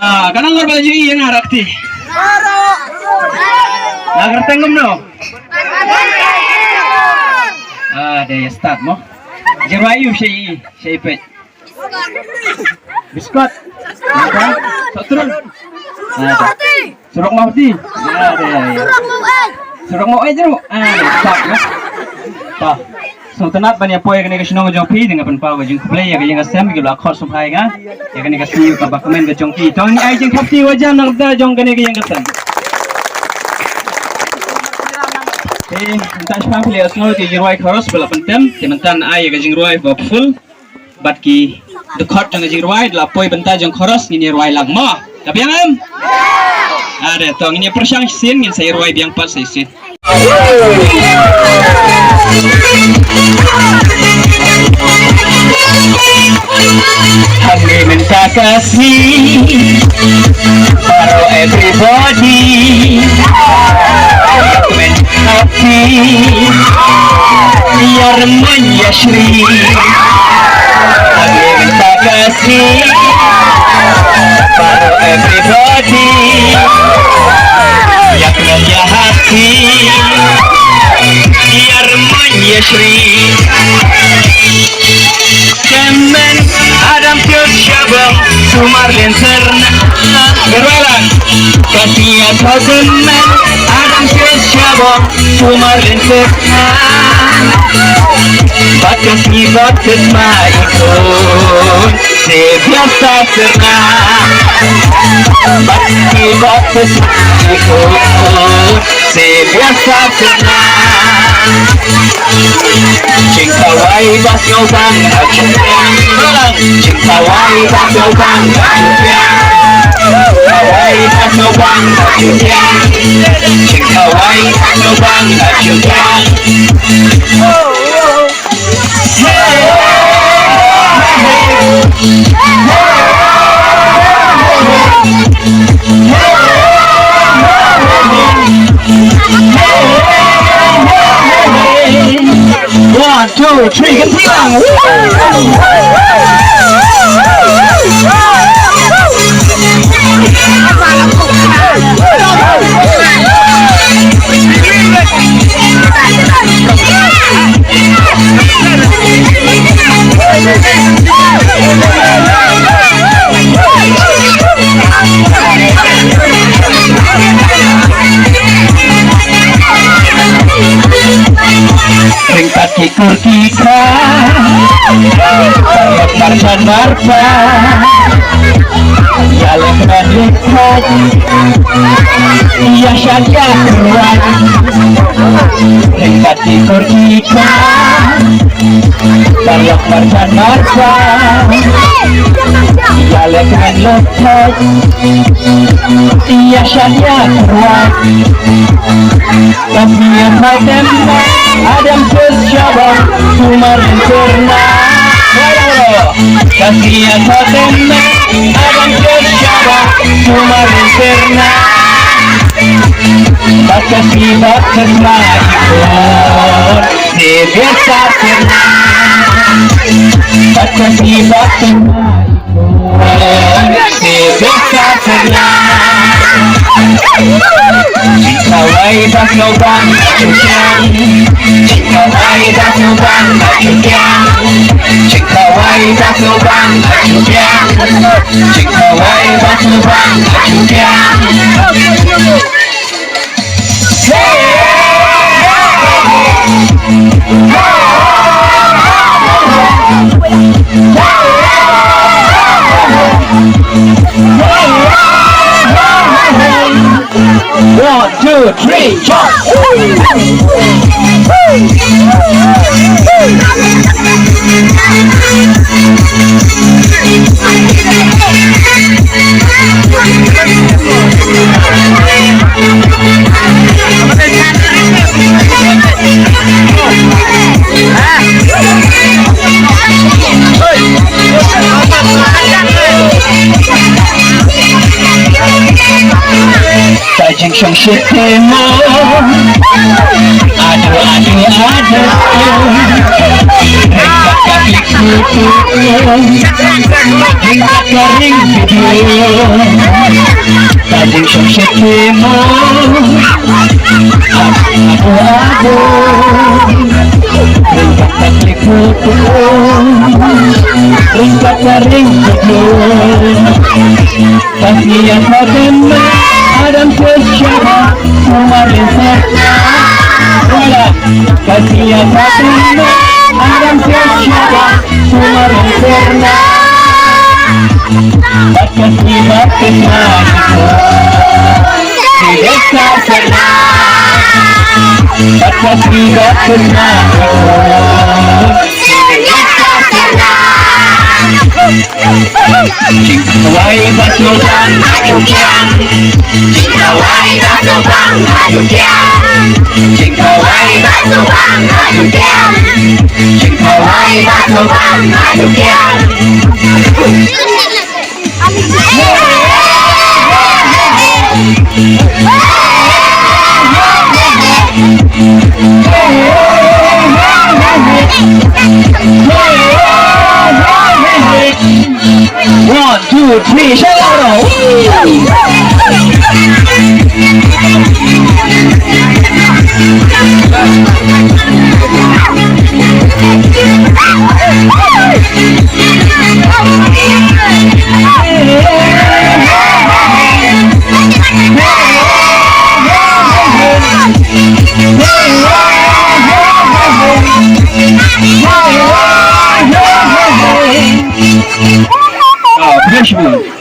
Kanang berbaju yang narakti. Nagar tenggem no. Deh start mo. Jerayu shay pet. Biskot. Turun. Surok mau ti. Surok mau jeruk. Start mo. Tah. So tenat banyak poin yang kita senang jongpi dengan penpau jeng play yang kita sem kita lakor supaya kan yang kita siu ke bakamen ke jongpi tahun ini jeng kapti wajah nak dah jong kene yang kita entah siapa pilih asal di jeruai koros bela pentem teman-teman ayah jeng jeruai full batki dekat jeng jeruai la poin bentar jeng koros ini jeruai langma tapi yang ada tahun ini persang sin yang saya jeruai biang pas saya sin Kami minta kasih for everybody. Hati biar menyasri. Kami minta kasih for everybody. Yang punya hati biar menyasri. Kemen Adam Syabang Sumar Lenserna Berulang Kasihnya kau kemen Adam Syabang Sumar Lenserna Batas maikun Sebiasa serna Batas maikun Sebiasa serna Cinkawai bas nyobang Cinkawai bas nyobang Cinkawai bas nyobang Cinkawai bas nyobang One, two, three, get down! Ringkat kikur kita Marcan marpa Jalan dan lihat Ia syaka keruan Ringkat kikur kita Marcan marpa Jalan dan lihat Ia syaka keruan Tapi yang tembak Adam Syabang Sumar Lenserna Kasihnya kau temen Adam Syabang Sumar Lenserna Batas maikun Sebiasa serna Batas maikun Sebiasa serna Cinkawai bas nyobang Cinkawai bas nyobang Cinkawai bas nyobang Cinkawai bas nyobang One, two, three, jump! Tajing syong syetemo Adu Ringkat kaki kutu Ringkat garing video Shekimo Abu Ringkat likutu Ringkat ringkutu Kasih akan Adam sesyara Sumarin serta Kasih akan Adam sesyara Sumarin serta Kasih makin tidak sempurna, batas tidak pernah tidak sempurna. Jiwai batu bang adukian, jiwai batu bang adukian, jiwai batu bang adukian, jiwai batu bang adukian. One, two, three, shout out! Oh, Fishman.